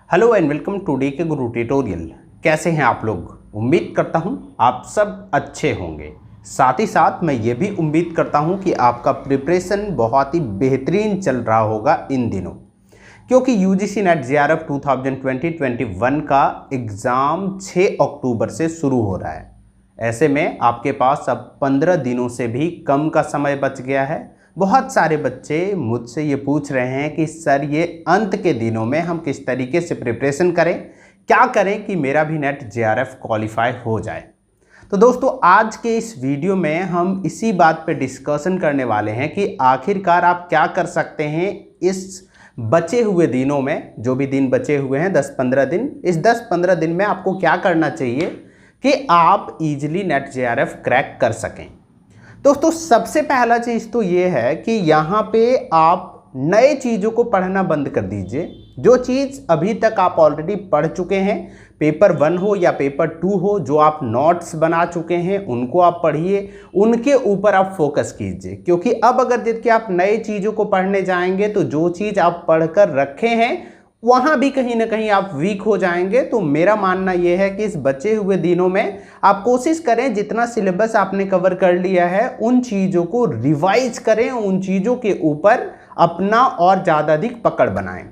Hello and welcome today के guru tutorial. कैसे हैं आप लोग? उम्मीद करता हूं आप सब अच्छे होंगे। साथ ही साथ मैं ये भी उम्मीद करता हूं कि आपका प्रिपरेशन बहुत ही बेहतरीन चल रहा होगा इन दिनों, क्योंकि यूजीसी नेट जेआरएफ 2020-21 का एग्ज़ाम 6 अक्टूबर से शुरू हो रहा है। ऐसे में आपके पास अब 15 दिनों से भी कम का समय बच गया है। बहुत सारे बच्चे मुझसे ये पूछ रहे हैं कि सर ये अंत के दिनों में हम किस तरीके से प्रिपरेशन करें, क्या करें कि मेरा भी नेट जेआरएफ क्वालिफाई हो जाए। तो दोस्तों आज के इस वीडियो में हम इसी बात पे डिस्कशन करने वाले हैं कि आखिरकार आप क्या कर सकते हैं इस बचे हुए दिनों में। जो भी दिन बचे हुए हैं 10-15 दिन, इस 10-15 दिन में आपको क्या करना चाहिए कि आप इजीली नेट जेआरएफ क्रैक कर सकें। दोस्तों सबसे पहला चीज़ तो ये है कि यहाँ पे आप नए चीज़ों को पढ़ना बंद कर दीजिए। जो चीज़ अभी तक आप ऑलरेडी पढ़ चुके हैं, पेपर 1 हो या पेपर 2 हो, जो आप नोट्स बना चुके हैं उनको आप पढ़िए, उनके ऊपर आप फोकस कीजिए। क्योंकि अब अगर देखिए आप नए चीज़ों को पढ़ने जाएंगे तो जो चीज़ आप पढ़कर रखे हैं वहाँ भी कहीं ना कहीं आप वीक हो जाएंगे। तो मेरा मानना यह है कि इस बचे हुए दिनों में आप कोशिश करें जितना सिलेबस आपने कवर कर लिया है उन चीज़ों को रिवाइज करें, उन चीज़ों के ऊपर अपना और ज़्यादा अधिक पकड़ बनाएं।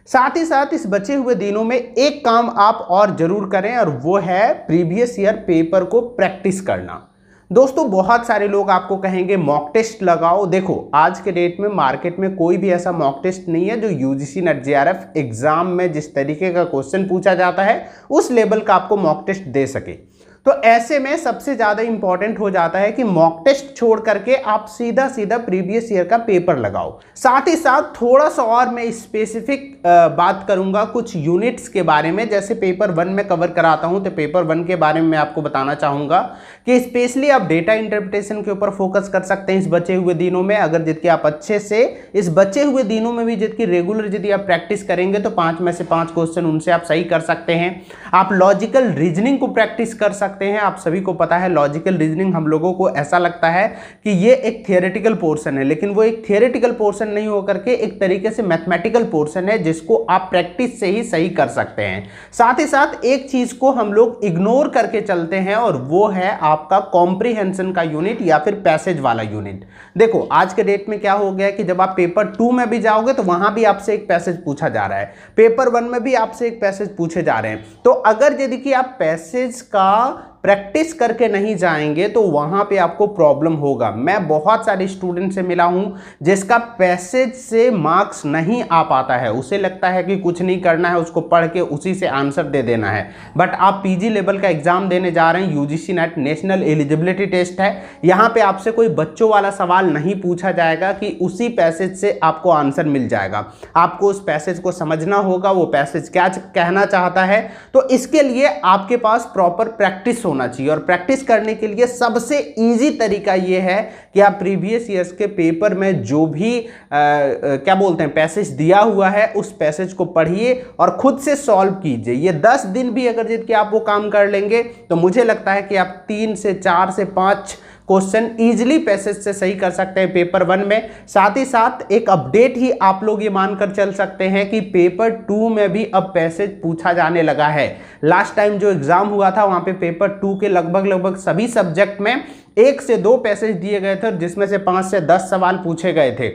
साथ ही साथ इस बचे हुए दिनों में एक काम आप और ज़रूर करें और वो है प्रीवियस ईयर पेपर को प्रैक्टिस करना। दोस्तों बहुत सारे लोग आपको कहेंगे मॉक टेस्ट लगाओ। देखो आज के डेट में मार्केट में कोई भी ऐसा मॉक टेस्ट नहीं है जो यूजीसी नेट जेआरएफ एग्जाम में जिस तरीके का क्वेश्चन पूछा जाता है उस लेवल का आपको मॉक टेस्ट दे सके। तो ऐसे में सबसे ज़्यादा इंपॉर्टेंट हो जाता है कि मॉक टेस्ट छोड़ करके आप सीधा सीधा प्रीवियस ईयर का पेपर लगाओ। साथ ही साथ थोड़ा सा और मैं स्पेसिफिक बात करूंगा कुछ यूनिट्स के बारे में। जैसे पेपर 1 में कवर कराता हूं तो पेपर 1 के बारे में मैं आपको बताना चाहूँगा कि स्पेशली आप डेटा इंटरप्रिटेशन के ऊपर फोकस कर सकते हैं इस बचे हुए दिनों में। अगर जितकी आप अच्छे से इस बचे हुए दिनों में भी जितकी रेगुलर यदि आप प्रैक्टिस करेंगे तो 5 में से 5 क्वेश्चन उनसे आप सही कर सकते हैं। आप लॉजिकल रीजनिंग को प्रैक्टिस कर सकते हैं। आप सभी को पता है लॉजिकल रीजनिंग हम लोगों को ऐसा लगता है कि ये एक थियोरेटिकल पोर्शन है, लेकिन वो एक थियोरेटिकल पोर्शन नहीं होकर के एक तरीके से मैथमेटिकल पोर्शन है जिसको आप प्रैक्टिस से ही सही कर सकते हैं। साथ ही साथ एक चीज को हम लोग इग्नोर करके चलते हैं और वो है आपका कॉम्प्रिहेंशन का यूनिट या फिर पैसेज वाला यूनिट। देखो आज के डेट में क्या हो गया कि जब आप पेपर 2 में भी जाओगे तो वहां भी आपसे एक पैसेज पूछा जा रहा है, पेपर 1 में भी आपसे एक पैसेज पूछे जा रहे हैं। तो अगर यदि कि आप पैसेज का प्रैक्टिस करके नहीं जाएंगे तो वहां पे आपको प्रॉब्लम होगा। मैं बहुत सारे स्टूडेंट से मिला हूं जिसका पैसेज से मार्क्स नहीं आ पाता है, उसे लगता है कि कुछ नहीं करना है, उसको पढ़ के उसी से आंसर दे देना है। बट आप पीजी लेवल का एग्जाम देने जा रहे हैं, UGC NET national eligibility test है, यहाँ पे आपसे कोई बच्चों वाला सवाल नहीं पूछा जाएगा कि उसी पैसेज से आपको आंसर मिल जाएगा। आपको उस पैसेज को समझना होगा, वो पैसेज क्या कहना चाहता है। तो इसके लिए आपके पास प्रॉपर प्रैक्टिस होना चाहिए और प्रैक्टिस करने के लिए सबसे इजी तरीका यह है कि आप प्रीवियस ईयर्स के पेपर में जो भी क्या बोलते हैं पैसेज दिया हुआ है उस पैसेज को पढ़िए और खुद से सॉल्व कीजिए। ये 10 दिन भी अगर जितके आप वो काम कर लेंगे तो मुझे लगता है कि आप 3 से 4 से 5 क्वेश्चन इजीली पैसेज से सही कर सकते हैं पेपर 1 में। साथ ही साथ एक अपडेट ही आप लोग ये मानकर चल सकते हैं कि पेपर 2 में भी अब पैसेज पूछा जाने लगा है। लास्ट टाइम जो एग्जाम हुआ था वहां पे पेपर 2 के लगभग सभी सब्जेक्ट में 1 से 2 पैसेज दिए गए थे जिसमें से 5 से 10 सवाल पूछे गए थे।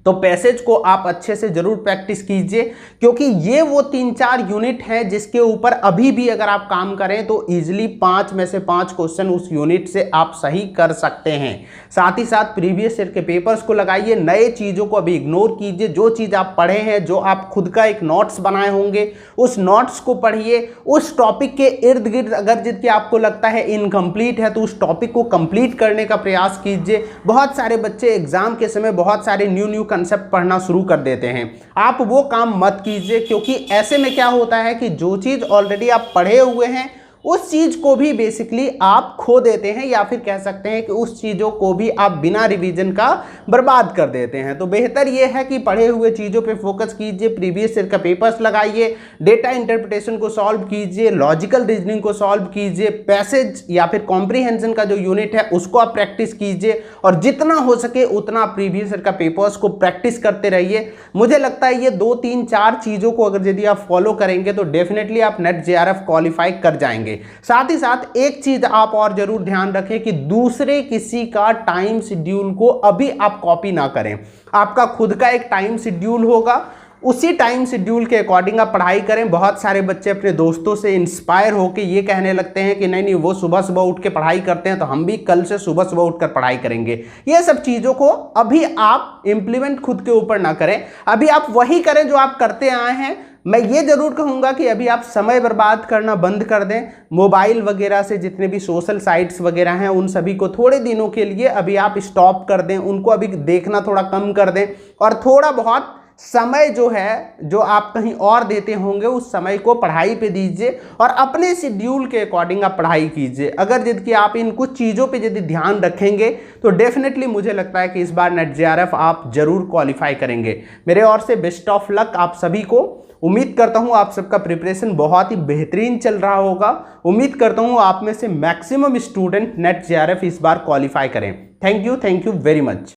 तो पैसेज को आप अच्छे से जरूर प्रैक्टिस कीजिए क्योंकि ये वो 3-4 यूनिट हैं जिसके ऊपर अभी भी अगर आप काम करें तो इजीली 5 में से 5 क्वेश्चन उस यूनिट से आप सही कर सकते हैं। साथ ही साथ प्रीवियस ईयर के पेपर्स को लगाइए, नए चीज़ों को अभी इग्नोर कीजिए। जो चीज़ आप पढ़े हैं, जो आप खुद का एक नोट्स बनाए होंगे उस नोट्स को पढ़िए। उस टॉपिक के इर्द गिर्द अगर जितके आपको लगता है इनकम्प्लीट है तो उस टॉपिक को कंप्लीट करने का प्रयास कीजिए। बहुत सारे बच्चे एग्जाम के समय बहुत सारे न्यू कंसेप्ट पढ़ना शुरू कर देते हैं, आप वो काम मत कीजिए क्योंकि ऐसे में क्या होता है कि जो चीज़ ऑलरेडी आप पढ़े हुए हैं उस चीज़ को भी बेसिकली आप खो देते हैं, या फिर कह सकते हैं कि उस चीज़ों को भी आप बिना रिवीजन का बर्बाद कर देते हैं। तो बेहतर यह है कि पढ़े हुए चीज़ों पे फोकस कीजिए, प्रीवियस ईयर का पेपर्स लगाइए, डेटा इंटरप्रिटेशन को सॉल्व कीजिए, लॉजिकल रीजनिंग को सॉल्व कीजिए, पैसेज या फिर कॉम्प्रीहेंशन का जो यूनिट है उसको आप प्रैक्टिस कीजिए, और जितना हो सके उतना प्रीवियस ईयर का पेपर्स को प्रैक्टिस करते रहिए। मुझे लगता है ये 2 3 4 चीज़ों को अगर यदि आप फॉलो करेंगे तो डेफिनेटली आप नेट जेआरएफ क्वालिफाई कर जाएंगे। साथ ही साथ एक चीज आप और जरूर ध्यान रखें कि दूसरे किसी का टाइम शेड्यूल को अभी आप कॉपी ना करें। आपका खुद का एक टाइम शेड्यूल होगा, उसी टाइम शेड्यूल के अकॉर्डिंग आप पढ़ाई करें। बहुत सारे बच्चे अपने दोस्तों से इंस्पायर होकर ये कहने लगते हैं कि नहीं नहीं वो सुबह सुबह उठ के पढ़ाई करते हैं तो हम भी कल से सुबह सुबह उठकर पढ़ाई करेंगे। ये सब चीज़ों को अभी आप इम्प्लीमेंट खुद के ऊपर ना करें, अभी आप वही करें जो आप करते आए हैं। मैं ये जरूर कहूँगा कि अभी आप समय बर्बाद करना बंद कर दें। मोबाइल वगैरह से जितने भी सोशल साइट्स वगैरह हैं उन सभी को थोड़े दिनों के लिए अभी आप स्टॉप कर दें, उनको अभी देखना थोड़ा कम कर दें, और थोड़ा बहुत समय जो है जो आप कहीं और देते होंगे उस समय को पढ़ाई पे दीजिए, और अपने शेड्यूल के अकॉर्डिंग आप पढ़ाई कीजिए। अगर यदि आप इन कुछ चीज़ों पे यदि ध्यान रखेंगे तो डेफिनेटली मुझे लगता है कि इस बार नेट जेआरएफ आप जरूर क्वालिफाई करेंगे। मेरे ओर से बेस्ट ऑफ लक आप सभी को। उम्मीद करता हूँ आप सबका प्रिपरेशन बहुत ही बेहतरीन चल रहा होगा। उम्मीद करता हूँ आप में से मैक्सिमम स्टूडेंट नेट जेआरएफ इस बार क्वालिफाई करें। Thank you very much.